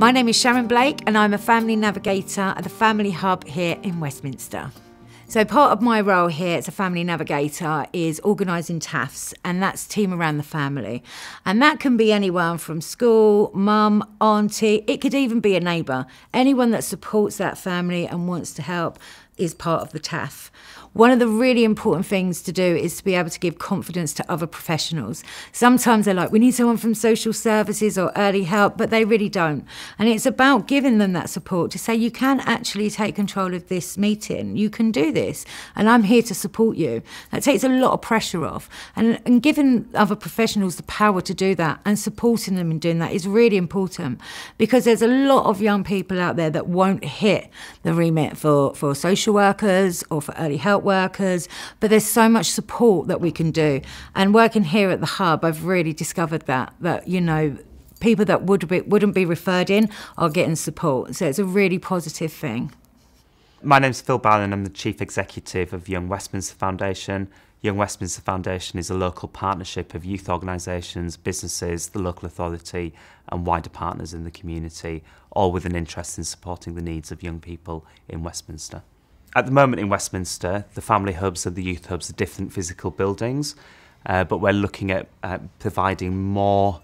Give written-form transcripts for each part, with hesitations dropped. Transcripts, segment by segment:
My name is Sharon Blake and I'm a family navigator at the Family Hub here in Westminster. So part of my role here as a family navigator is organising TAFs, and that's team around the family. And that can be anyone from school, mum, auntie, it could even be a neighbour. Anyone that supports that family and wants to help is part of the TAF. One of the really important things to do is to be able to give confidence to other professionals. Sometimes they're like, we need someone from social services or early help, but they really don't. And it's about giving them that support to say, you can actually take control of this meeting, you can do this, and I'm here to support you. That takes a lot of pressure off. And giving other professionals the power to do that and supporting them in doing that is really important, because there's a lot of young people out there that won't hit the remit for social workers or for early help workers, but there's so much support that we can do. And working here at the Hub, I've really discovered that you know, people that wouldn't be referred in are getting support. So it's a really positive thing. My name's Phil Bannon. I'm the Chief Executive of Young Westminster Foundation. Young Westminster Foundation is a local partnership of youth organisations, businesses, the local authority and wider partners in the community, all with an interest in supporting the needs of young people in Westminster. At the moment in Westminster, the family hubs and the youth hubs are different physical buildings, but we're looking at providing more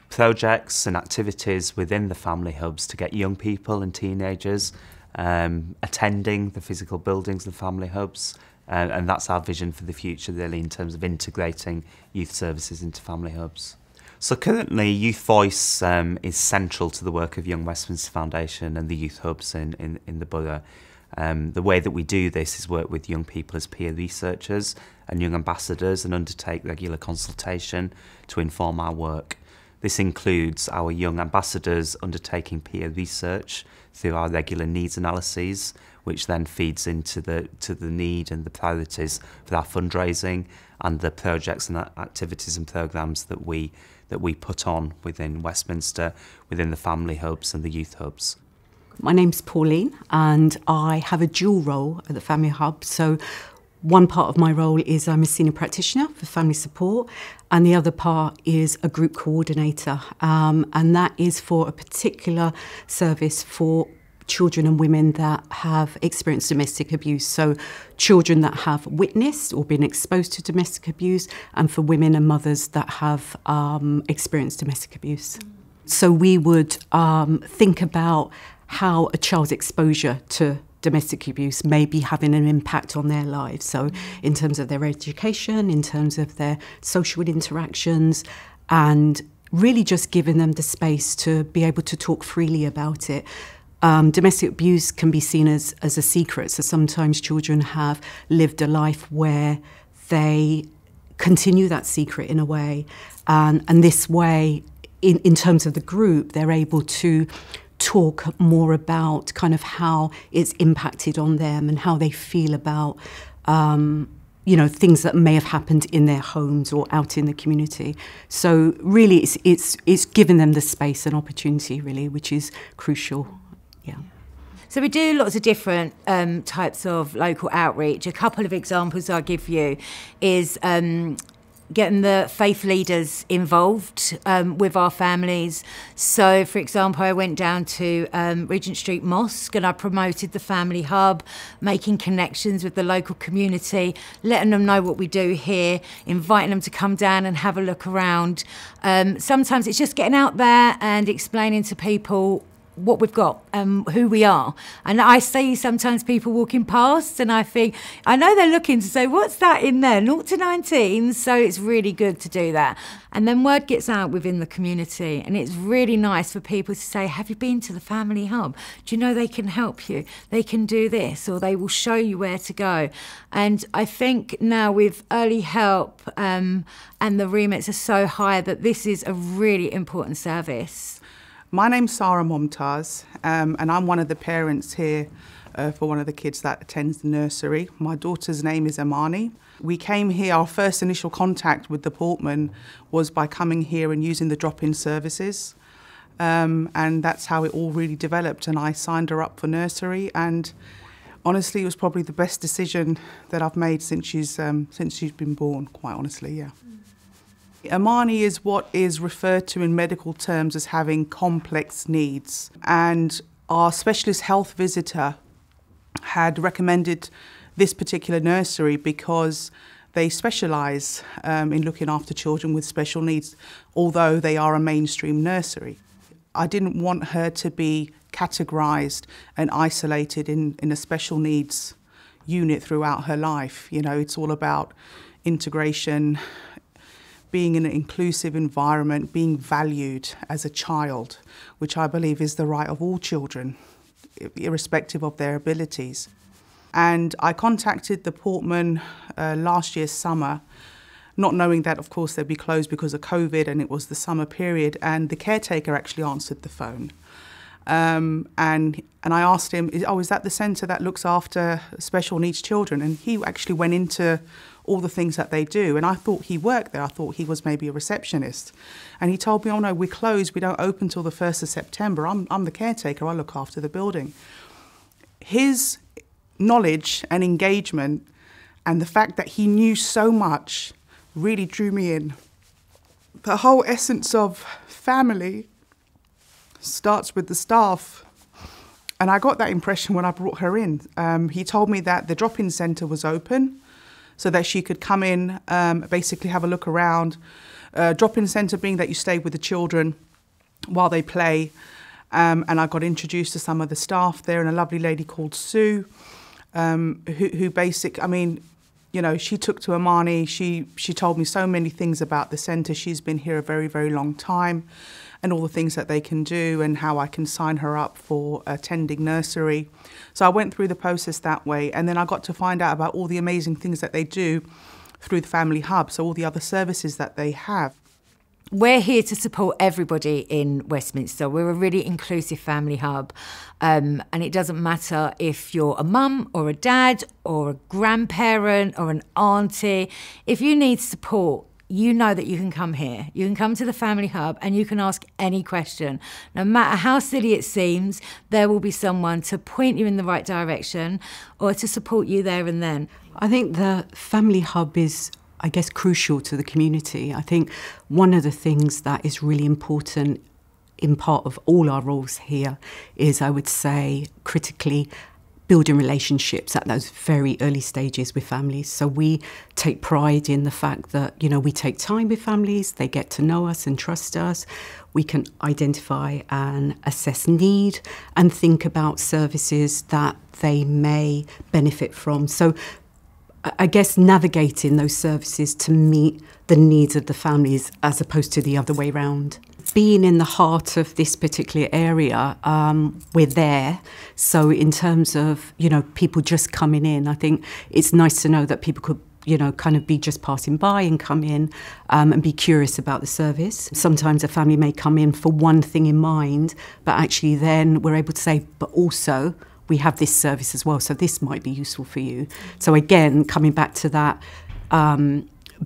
projects and activities within the family hubs to get young people and teenagers attending the physical buildings and family hubs. And that's our vision for the future, really, in terms of integrating youth services into family hubs. So currently, Youth Voice is central to the work of Young Westminster Foundation and the youth hubs in the borough. The way that we do this is work with young people as peer researchers and young ambassadors and undertake regular consultation to inform our work. This includes our young ambassadors undertaking peer research through our regular needs analyses, which then feeds into the need and the priorities for our fundraising and the projects and activities and programmes that we put on within Westminster, within the family hubs and the youth hubs. My name's Pauline and I have a dual role at the Family Hub. So one part of my role is I'm a senior practitioner for family support, and the other part is a group coordinator, and that is for a particular service for children and women that have experienced domestic abuse. So children that have witnessed or been exposed to domestic abuse, and for women and mothers that have experienced domestic abuse. So we would think about how a child's exposure to domestic abuse may be having an impact on their lives. So in terms of their education, in terms of their social interactions, and really just giving them the space to be able to talk freely about it. Domestic abuse can be seen as a secret. So sometimes children have lived a life where they continue that secret in a way. And this way, in terms of the group, they're able to talk more about kind of how it's impacted on them and how they feel about, you know, things that may have happened in their homes or out in the community. So really, it's giving them the space and opportunity, really, which is crucial. Yeah. So we do lots of different types of local outreach. A couple of examples I'll give you is getting the faith leaders involved with our families. So, for example, I went down to Regent Street Mosque and I promoted the Family Hub, making connections with the local community, letting them know what we do here, inviting them to come down and have a look around. Sometimes it's just getting out there and explaining to people what we've got, who we are. And I see sometimes people walking past and I think, I know they're looking to say, what's that in there, 0 to 19? So it's really good to do that. And then word gets out within the community, and it's really nice for people to say, have you been to the Family Hub? Do you know they can help you? They can do this, or they will show you where to go. And I think now with early help and the remits are so high that this is a really important service. My name's Sarah Momtaz, and I'm one of the parents here for one of the kids that attends the nursery. My daughter's name is Amani. We came here, our first initial contact with the Portman was by coming here and using the drop-in services. And that's how it all really developed, and I signed her up for nursery, and honestly it was probably the best decision that I've made since she's been born, quite honestly, yeah. Amani is what is referred to in medical terms as having complex needs, and our specialist health visitor had recommended this particular nursery because they specialise in looking after children with special needs, although they are a mainstream nursery. I didn't want her to be categorised and isolated in a special needs unit throughout her life. You know, it's all about integration, being in an inclusive environment, being valued as a child, which I believe is the right of all children, irrespective of their abilities. And I contacted the Portman last year's summer, not knowing that, of course, they'd be closed because of COVID and it was the summer period, and the caretaker actually answered the phone. And I asked him, is that the centre that looks after special needs children? And he actually went into all the things that they do. And I thought he worked there. I thought he was maybe a receptionist. And he told me, oh no, we're closed. We don't open till the 1st of September. I'm the caretaker. I look after the building. His knowledge and engagement and the fact that he knew so much really drew me in. The whole essence of family starts with the staff. And I got that impression when I brought her in. He told me that the drop-in centre was open so that she could come in, basically have a look around. Drop-in centre being that you stay with the children while they play. And I got introduced to some of the staff there, and a lovely lady called Sue, you know, she took to Amani. She told me so many things about the centre. She's been here a very, very long time, and all the things that they can do and how I can sign her up for attending nursery. So I went through the process that way, and then I got to find out about all the amazing things that they do through the Family Hub, so all the other services that they have. We're here to support everybody in Westminster. We're a really inclusive family hub, and it doesn't matter if you're a mum or a dad or a grandparent or an auntie. If you need support, you know that you can come here. You can come to the Family Hub and you can ask any question. No matter how silly it seems, there will be someone to point you in the right direction or to support you there and then. I think the Family Hub is, I guess, crucial to the community. I think one of the things that is really important in part of all our roles here is, I would say, critically building relationships at those very early stages with families. So we take pride in the fact that, you know, we take time with families, they get to know us and trust us. We can identify and assess need and think about services that they may benefit from. So I guess navigating those services to meet the needs of the families as opposed to the other way around. Being in the heart of this particular area, we're there. So in terms of, you know, people just coming in, I think it's nice to know that people could, you know, kind of be just passing by and come in and be curious about the service. Sometimes a family may come in for one thing in mind, but actually then we're able to say, but also we have this service as well, so this might be useful for you. So again, coming back to that,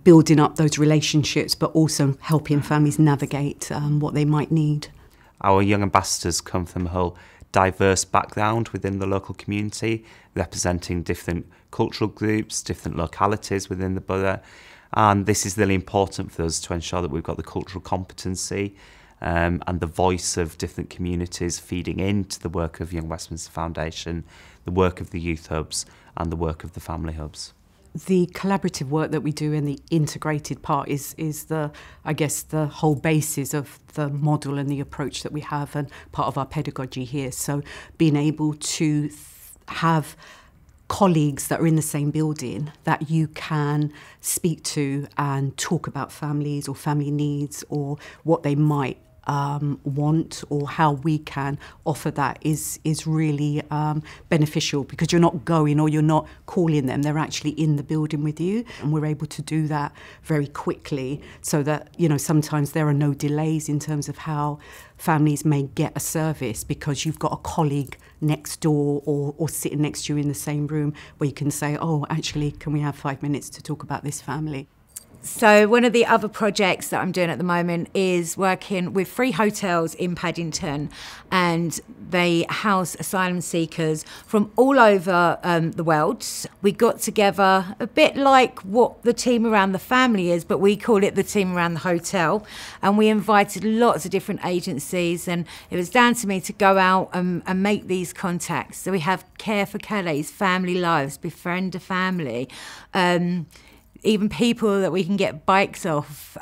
building up those relationships, but also helping families navigate what they might need. Our young ambassadors come from a whole diverse background within the local community, representing different cultural groups, different localities within the borough. And this is really important for us to ensure that we've got the cultural competency and the voice of different communities feeding into the work of Young Westminster Foundation, the work of the youth hubs and the work of the family hubs. The collaborative work that we do and the integrated part is the, I guess, the whole basis of the model and the approach that we have and part of our pedagogy here. So being able to have colleagues that are in the same building that you can speak to and talk about families or family needs or what they might want or how we can offer that is really beneficial, because you're not going or you're not calling them, they're actually in the building with you, and we're able to do that very quickly so that, you know, sometimes there are no delays in terms of how families may get a service because you've got a colleague next door or sitting next to you in the same room where you can say, oh, actually, can we have 5 minutes to talk about this family? So one of the other projects that I'm doing at the moment is working with 3 hotels in Paddington, and they house asylum seekers from all over the world. We got together a bit like what the team around the family is, but we call it the team around the hotel, and we invited lots of different agencies, and it was down to me to go out and make these contacts. So we have Care for Calais, Family Lives, Befriend a Family, even people that we can get bikes off,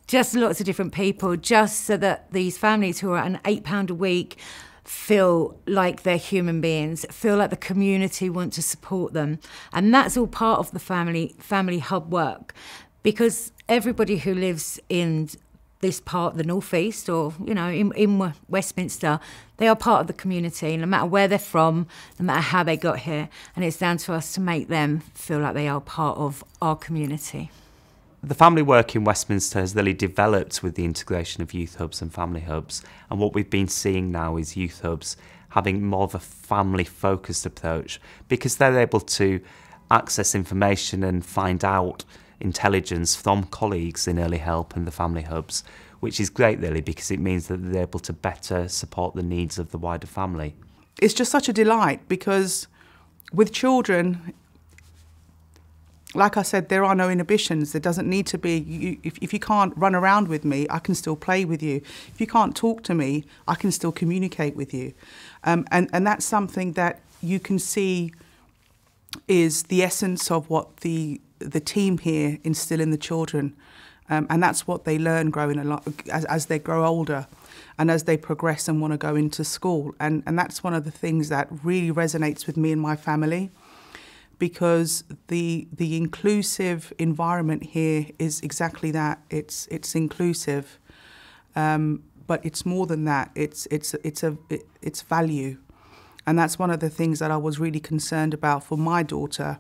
just lots of different people, just so that these families who are on £8 a week feel like they're human beings, feel like the community want to support them. And that's all part of the family hub work, because everybody who lives in this part of the North East, or, you know, in Westminster, they are part of the community, no matter where they're from, no matter how they got here. And it's down to us to make them feel like they are part of our community. The family work in Westminster has really developed with the integration of youth hubs and family hubs. And what we've been seeing now is youth hubs having more of a family-focused approach, because they're able to access information and find out intelligence from colleagues in early help and the family hubs, which is great really, because it means that they're able to better support the needs of the wider family. It's just such a delight, because with children, like I said, there are no inhibitions. There doesn't need to be, if you can't run around with me, I can still play with you. If you can't talk to me, I can still communicate with you. And that's something that you can see is the essence of what the team here instill in the children, and that's what they learn growing along as they grow older and as they progress and want to go into school. And that's one of the things that really resonates with me and my family, because the inclusive environment here is exactly that. It's inclusive, but it's more than that. It's value. And that's one of the things that I was really concerned about for my daughter,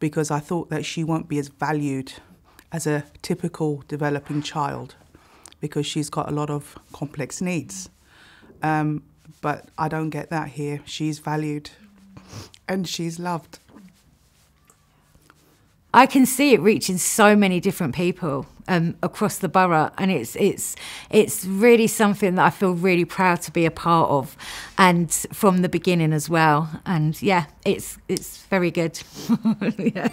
because I thought that she won't be as valued as a typical developing child, because she's got a lot of complex needs. But I don't get that here. She's valued and she's loved. I can see it reaching so many different people across the borough, and it's really something that I feel really proud to be a part of, and from the beginning as well. And yeah, it's very good. Yeah.